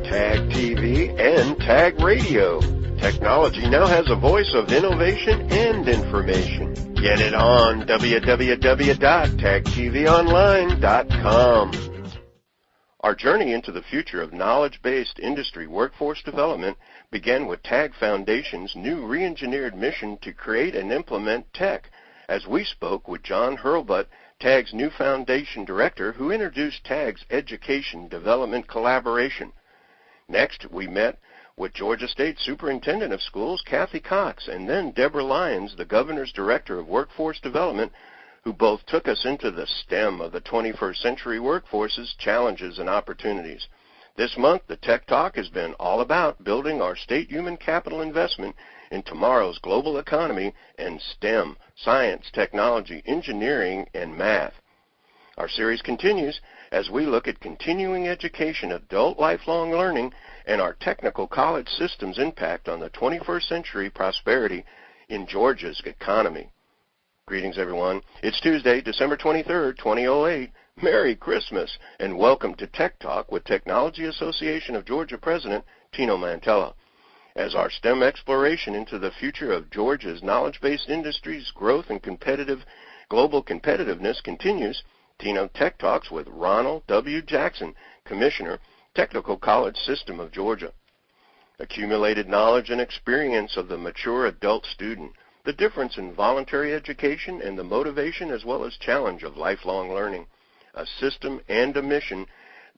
Tag TV, and Tag Radio. Technology now has a voice of innovation and information. Get it on www.tagtvonline.com. Our journey into the future of knowledge-based industry workforce development began with TAG Foundation's new re-engineered mission to create and implement tech, as we spoke with John Hurlbut, TAG's new foundation director, who introduced TAG's education development collaboration. Next, we met with Georgia State Superintendent of Schools, Kathy Cox, and then Deborah Lyons, the Governor's Director of Workforce Development, who both took us into the STEM of the 21st century workforce's challenges and opportunities. This month, the Tech Talk has been all about building our state human capital investment in tomorrow's global economy and STEM, science, technology, engineering, and math. Our series continues as we look at continuing education, adult lifelong learning, and our technical college system's impact on the 21st century prosperity in Georgia's economy. Greetings, everyone. It's Tuesday, December 23rd, 2008. Merry Christmas, and welcome to Tech Talk with Technology Association of Georgia President Tino Mantella. As our STEM exploration into the future of Georgia's knowledge-based industries, growth, and global competitiveness continues, Tino Tech Talks with Ronald W. Jackson, Commissioner, Technical College System of Georgia. Accumulated knowledge and experience of the mature adult student, the difference in voluntary education and the motivation as well as challenge of lifelong learning, a system and a mission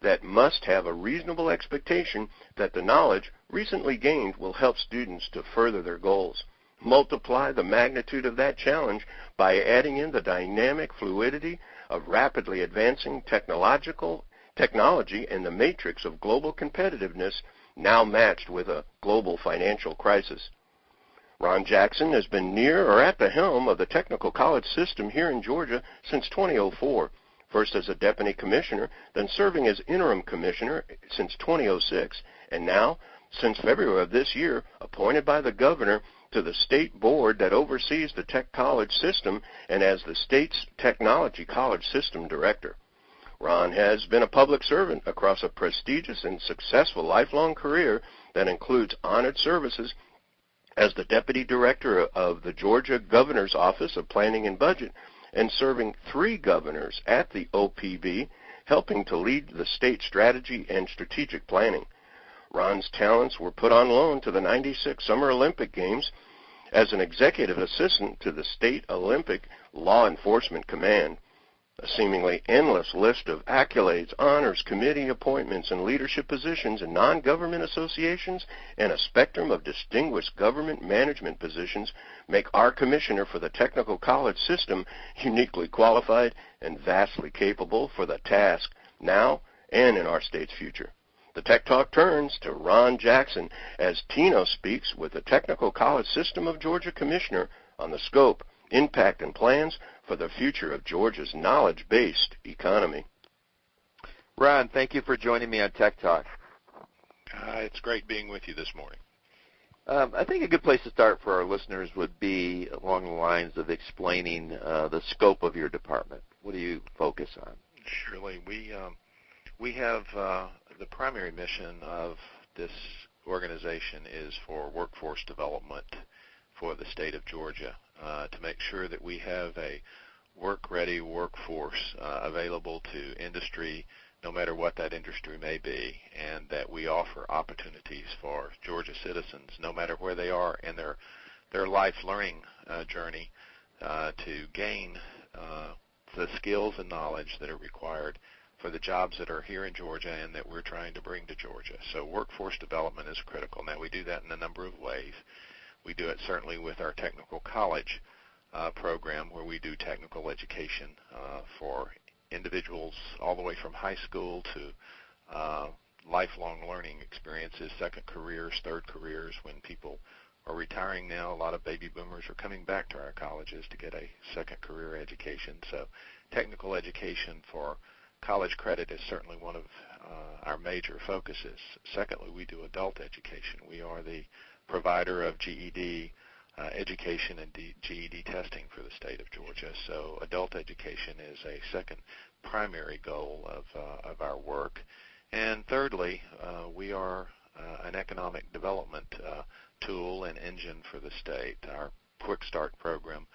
that must have a reasonable expectation that the knowledge recently gained will help students to further their goals. Multiply the magnitude of that challenge by adding in the dynamic fluidity of rapidly advancing technology and the matrix of global competitiveness now matched with a global financial crisis. Ron Jackson has been near or at the helm of the technical college system here in Georgia since 2004, first as a deputy commissioner, then serving as interim commissioner since 2006, and now, since February of this year, appointed by the governor to the state board that oversees the tech college system and as the state's technology college system director. Ron has been a public servant across a prestigious and successful lifelong career that includes honored services as the Deputy Director of the Georgia Governor's Office of Planning and Budget and serving 3 governors at the OPB, helping to lead the state strategy and strategic planning. Ron's talents were put on loan to the 96 Summer Olympic Games as an executive assistant to the State Olympic Law Enforcement Command. A seemingly endless list of accolades, honors, committee appointments, and leadership positions in non-government associations and a spectrum of distinguished government management positions make our commissioner for the technical college system uniquely qualified and vastly capable for the task now and in our state's future. The Tech Talk turns to Ron Jackson as Tino speaks with the Technical College System of Georgia Commissioner on the scope, impact, and plans for the future of Georgia's knowledge-based economy. Ron, thank you for joining me on Tech Talk. It's great being with you this morning. I think a good place to start for our listeners would be along the lines of explaining the scope of your department. What do you focus on? Surely. We have the primary mission of this organization is for workforce development for the state of Georgia, to make sure that we have a work-ready workforce available to industry, no matter what that industry may be, and that we offer opportunities for Georgia citizens, no matter where they are in their life learning journey, to gain the skills and knowledge that are required for the jobs that are here in Georgia and that we're trying to bring to Georgia. So workforce development is critical. Now, we do that in a number of ways. We do it certainly with our technical college program, where we do technical education for individuals all the way from high school to lifelong learning experiences, second careers, third careers. When people are retiring now, a lot of baby boomers are coming back to our colleges to get a second career education. So technical education for college credit is certainly one of our major focuses. Secondly, we do adult education. We are the provider of GED education and GED testing for the state of Georgia. So adult education is a second primary goal of our work. And thirdly, we are an economic development tool and engine for the state. Our Quick Start program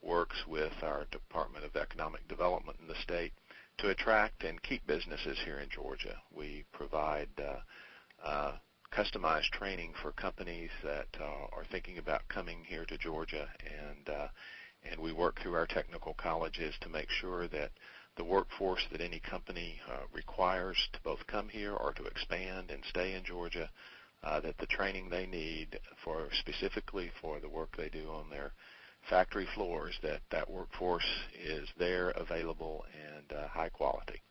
works with our Department of Economic Development in the state to attract and keep businesses here in Georgia. We provide customized training for companies that are thinking about coming here to Georgia, and we work through our technical colleges to make sure that the workforce that any company requires to both come here or to expand and stay in Georgia, that the training they need for specifically for the work they do on their factory floors, that workforce is there, available, and high quality.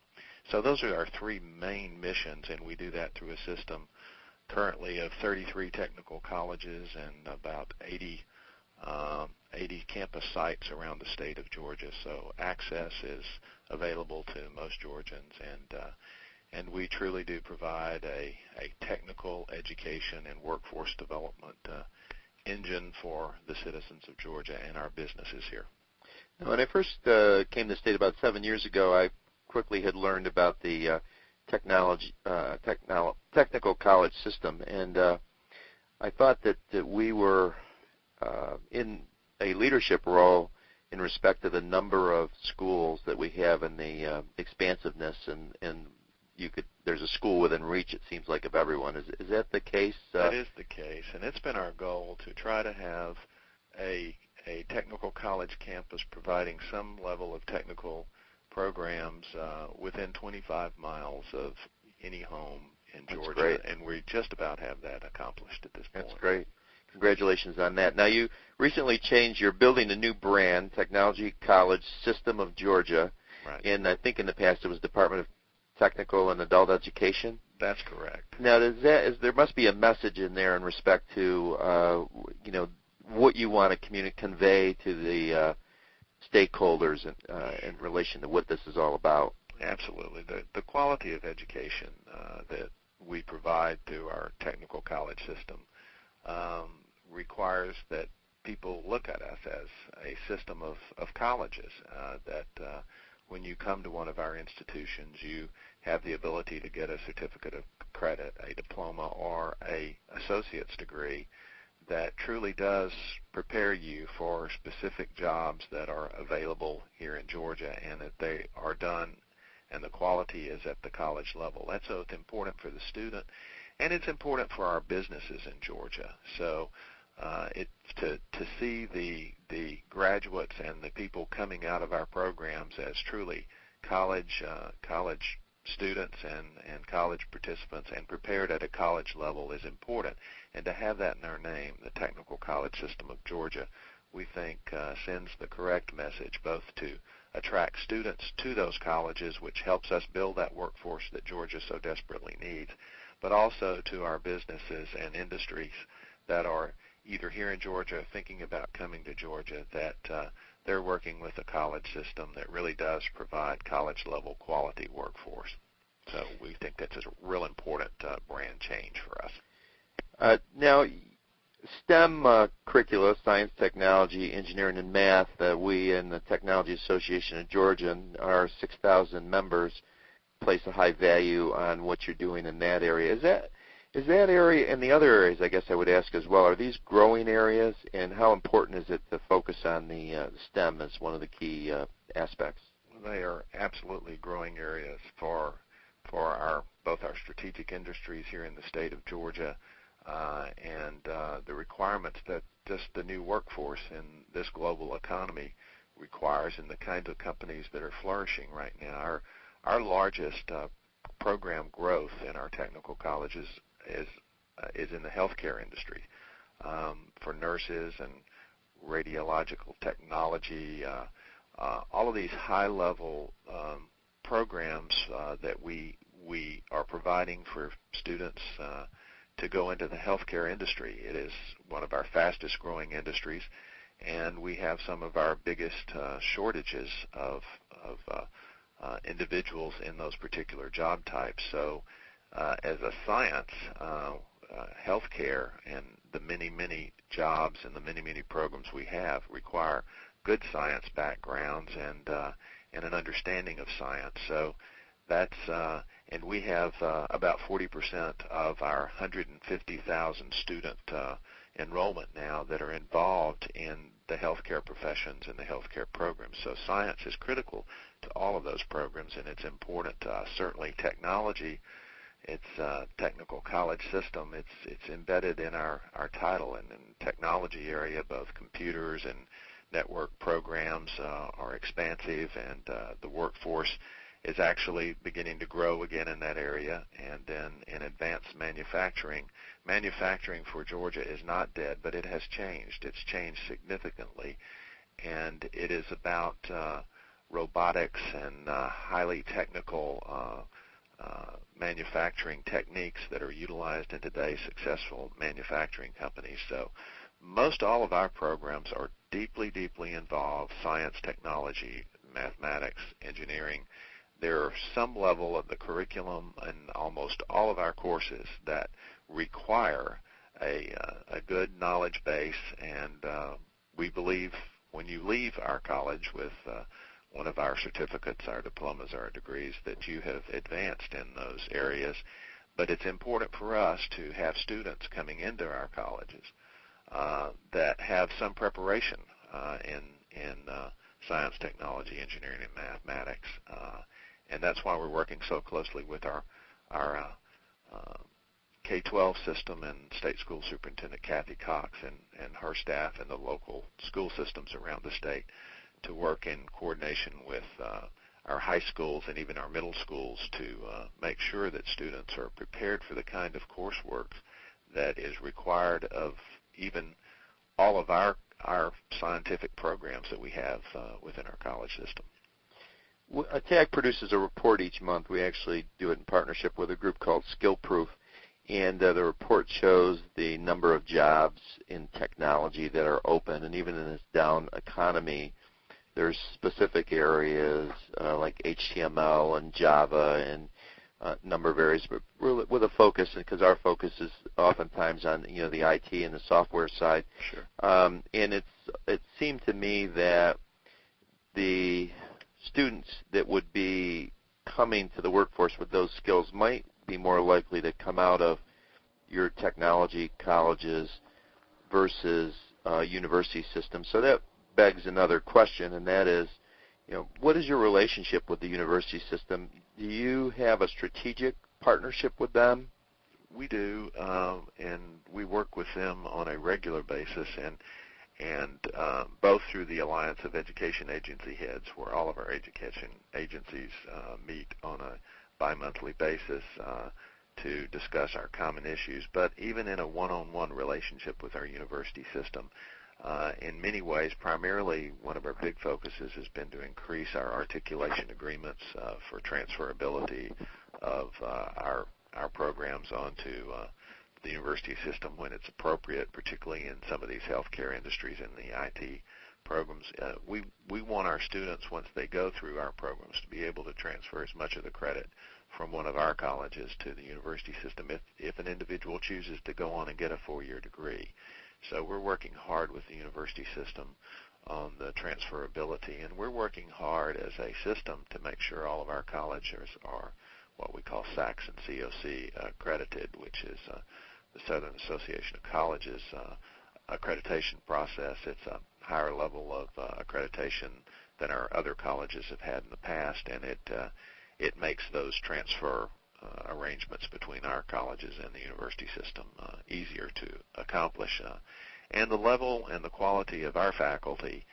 So those are our three main missions, and we do that through a system currently of 33 technical colleges and about 80 campus sites around the state of Georgia. So access is available to most Georgians, and we truly do provide a technical education and workforce development engine for the citizens of Georgia and our businesses here. Now, when I first came to the state about 7 years ago, I quickly had learned about the technical college system, and I thought that we were in a leadership role in respect to the number of schools that we have and the expansiveness, and there's a school within reach, it seems like, of everyone. Is that the case? That is the case, and it's been our goal to try to have a technical college campus providing some level of technical programs within 25 miles of any home in Georgia. That's great. And we just about have that accomplished at this point. That's great. Congratulations on that. Now, you recently you're building a new brand, Technology College System of Georgia. Right. And I think in the past it was Department of Technical and Adult Education. That's correct. Now, there must be a message in there in respect to what you want to convey to the stakeholders in relation to what this is all about. Absolutely. The quality of education that we provide through our technical college system requires that people look at us as a system of colleges, that when you come to one of our institutions, you have the ability to get a certificate of credit, a diploma, or a associate's degree that truly does prepare you for specific jobs that are available here in Georgia, and that they are done and the quality is at the college level. That's so important for the student, and it's important for our businesses in Georgia. So it's to see the graduates and the people coming out of our programs as truly college students and college participants and prepared at a college level is important. And to have that in our name, the Technical College System of Georgia, we think sends the correct message both to attract students to those colleges, which helps us build that workforce that Georgia so desperately needs, but also to our businesses and industries that are either here in Georgia or thinking about coming to Georgia, that they're working with a college system that really does provide college-level quality workforce. So we think that's a real important brand change for us. Now, STEM curricula, science, technology, engineering, and math, we in the Technology Association of Georgia and our 6,000 members place a high value on what you're doing in that area. Is that area, and the other areas, I guess I would ask as well, are these growing areas, and how important is it to focus on the STEM as one of the key aspects? They are absolutely growing areas for both our strategic industries here in the state of Georgia and the requirements that just the new workforce in this global economy requires, and the kinds of companies that are flourishing right now. Our largest program growth in our technical colleges is in the healthcare industry for nurses and radiological technology. All of these high-level programs that we are providing for students to go into the healthcare industry. It is one of our fastest growing industries, and we have some of our biggest shortages of individuals in those particular job types. So as a science, healthcare and the many jobs and the many programs we have require good science backgrounds and an understanding of science. So that's And we have about 40% of our 150,000 student enrollment now that are involved in the healthcare professions and the healthcare programs. So science is critical to all of those programs, and it's important to us. Certainly technology, it's a technical college system. It's embedded in our title, and in the technology area, both computers and network programs are expansive, and the workforce is actually beginning to grow again in that area. And then in advanced manufacturing, manufacturing for Georgia is not dead, but it has changed. It's changed significantly, and it is about robotics and highly technical manufacturing techniques that are utilized in today's successful manufacturing companies. So most all of our programs are deeply, deeply involved: science, technology, mathematics, engineering. There are some level of the curriculum in almost all of our courses that require a good knowledge base, and we believe when you leave our college with one of our certificates, our diplomas, our degrees, that you have advanced in those areas. But it's important for us to have students coming into our colleges that have some preparation in science, technology, engineering, and mathematics. And that's why we're working so closely with our K-12 system and State School Superintendent Kathy Cox and her staff and the local school systems around the state to work in coordination with our high schools and even our middle schools to make sure that students are prepared for the kind of coursework that is required of even all of our scientific programs that we have within our college system. TAG produces a report each month. We actually do it in partnership with a group called SkillProof, and the report shows the number of jobs in technology that are open. And even in this down economy, there's specific areas like HTML and Java and a number of areas, but really with a focus, because our focus is oftentimes on the IT and the software side. Sure. And it seemed to me that the students that would be coming to the workforce with those skills might be more likely to come out of your technology colleges versus university systems. So that begs another question, and that is, what is your relationship with the university system? Do you have a strategic partnership with them? We do, and we work with them on a regular basis, and both through the Alliance of Education Agency Heads, where all of our education agencies meet on a bi-monthly basis to discuss our common issues, but even in a one-on-one relationship with our university system. In many ways, primarily one of our big focuses has been to increase our articulation agreements for transferability of our programs onto the university system when it's appropriate, particularly in some of these healthcare industries and the IT programs. We want our students, once they go through our programs, to be able to transfer as much of the credit from one of our colleges to the university system if an individual chooses to go on and get a 4-year degree. So we're working hard with the university system on the transferability, and we're working hard as a system to make sure all of our colleges are what we call SACS and COC accredited, which is the Southern Association of Colleges accreditation process. It's a higher level of accreditation than our other colleges have had in the past, and it makes those transfer arrangements between our colleges and the university system easier to accomplish. And the level and the quality of our faculty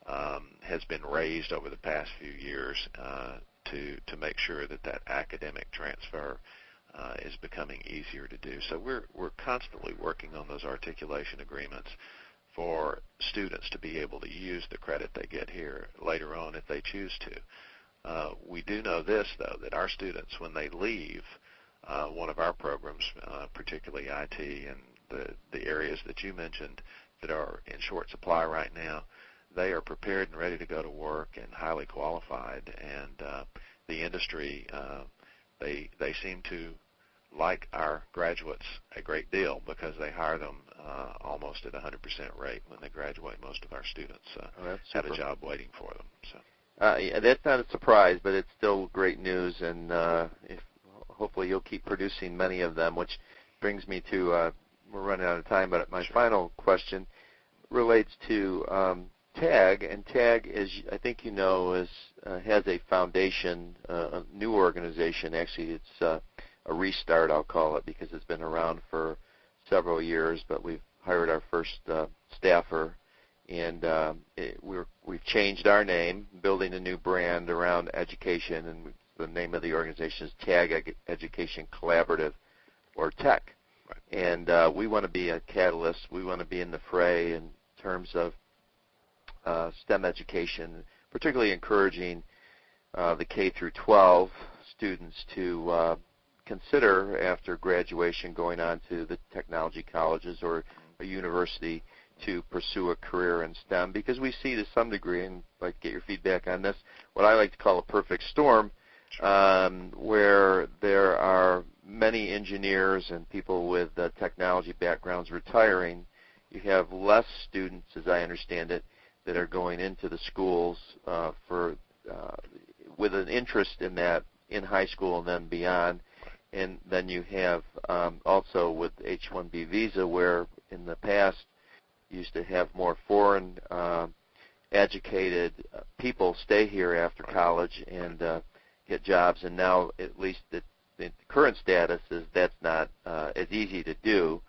has been raised over the past few years to make sure that academic transfer is becoming easier to do. So we're constantly working on those articulation agreements for students to be able to use the credit they get here later on if they choose to. We do know this, though, that our students, when they leave one of our programs, particularly IT and the areas that you mentioned that are in short supply right now, they are prepared and ready to go to work and highly qualified. And the industry, they seem to like our graduates a great deal because they hire them almost at 100% rate when they graduate. Most of our students have a job waiting for them. So. Yeah, that's not a surprise, but it's still great news, and hopefully you'll keep producing many of them, which brings me to, we're running out of time, but my final question relates to TAG, and TAG, as I think you know, has a foundation, a new organization. Actually, it's a restart, I'll call it, because it's been around for several years, but we've hired our first staffer, and we've changed our name, building a new brand around education, and the name of the organization is TAG Education Collaborative, or TEC. Right. And we want to be a catalyst. We want to be in the fray in terms of STEM education, particularly encouraging the K through 12 students to consider, after graduation, going on to the technology colleges or a university to pursue a career in STEM, because we see to some degree, and I'd like to get your feedback on this, what I like to call a perfect storm, where there are many engineers and people with technology backgrounds retiring. You have less students, as I understand it, that are going into the schools with an interest in that in high school and then beyond. And then you have also with H-1B visa, where in the past you used to have more foreign educated people stay here after college and get jobs, and now at least the current status is that's not as easy to do.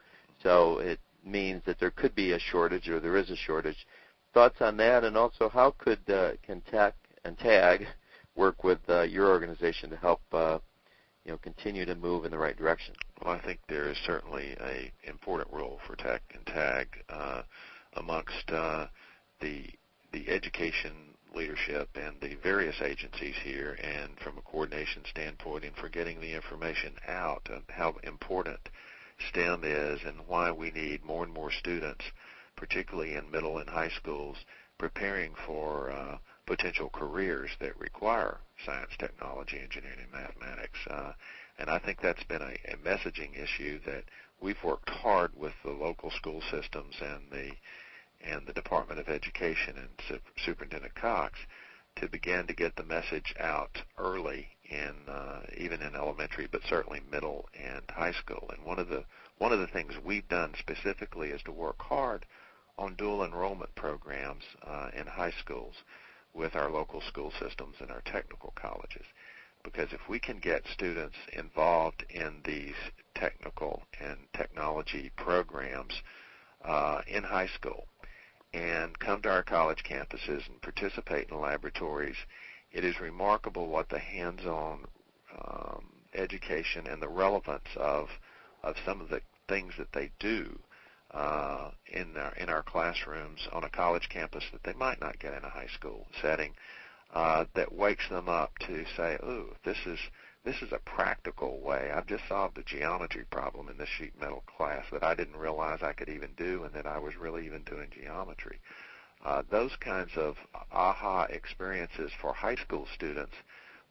So it means that there could be a shortage, or there is a shortage. Thoughts on that, and also how can TEC and TAG work with your organization to help continue to move in the right direction? Well, I think there is certainly an important role for TEC and TAG amongst the education leadership and the various agencies here, and from a coordination standpoint, and for getting the information out and how important STEM is and why we need more and more students, particularly in middle and high schools, preparing for potential careers that require science, technology, engineering, and mathematics. And I think that's been a messaging issue that we've worked hard with the local school systems and the Department of Education and Superintendent Cox to begin to get the message out early even in elementary, but certainly middle and high school. And one of the things we've done specifically is to work hard on dual enrollment programs in high schools with our local school systems and our technical colleges. Because if we can get students involved in these technical and technology programs in high school and come to our college campuses and participate in laboratories, it is remarkable what the hands-on education and the relevance of some of the things that they do in our classrooms on a college campus that they might not get in a high school setting, that wakes them up to say, "Ooh, this is a practical way. I've just solved a geometry problem in this sheet metal class that I didn't realize I could even do, and that I was really even doing geometry." Those kinds of aha experiences for high school students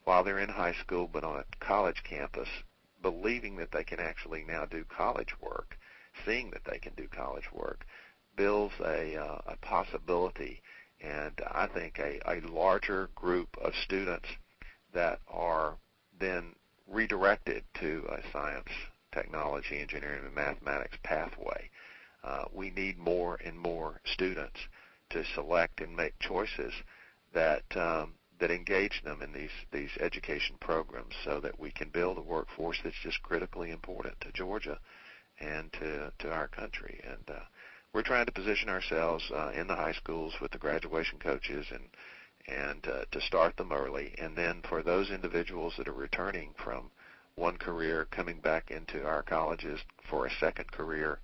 while they're in high school but on a college campus, believing that they can actually now do college work, seeing that they can do college work, builds a possibility, and I think a larger group of students that are then redirected to a science, technology, engineering, and mathematics pathway. We need more and more students to select and make choices that engage them in these education programs, so that we can build a workforce that's just critically important to Georgia and to our country. And we're trying to position ourselves in the high schools with the graduation coaches and to start them early. And then for those individuals that are returning from one career, coming back into our colleges for a second career,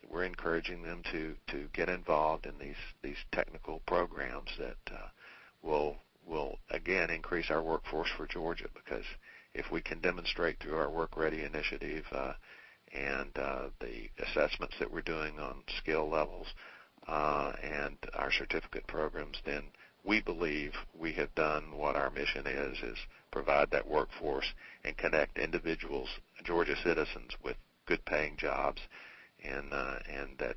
we're encouraging them to get involved in these technical programs that will again increase our workforce for Georgia. Because if we can demonstrate through our Work Ready initiative and the assessments that we're doing on skill levels and our certificate programs, then we believe we have done what our mission is provide that workforce and connect individuals, Georgia citizens, with good paying jobs, and that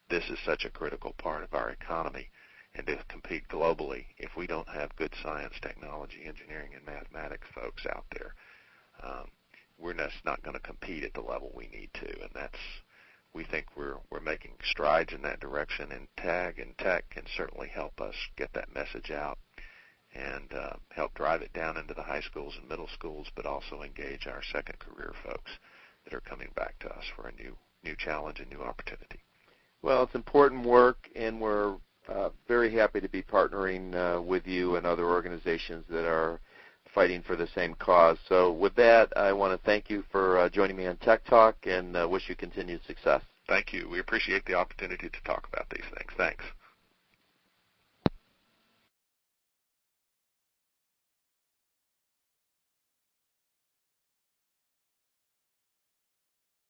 this is such a critical part of our economy. And to compete globally, if we don't have good science, technology, engineering, and mathematics folks out there, we're just not going to compete at the level we need to, and we think we're making strides in that direction, and TAG and Tech can certainly help us get that message out and help drive it down into the high schools and middle schools, but also engage our second career folks that are coming back to us for a new challenge and new opportunity. Well, it's important work, and we're very happy to be partnering with you and other organizations that are fighting for the same cause. So with that, I want to thank you for joining me on Tech Talk and wish you continued success. Thank you. We appreciate the opportunity to talk about these things. Thanks.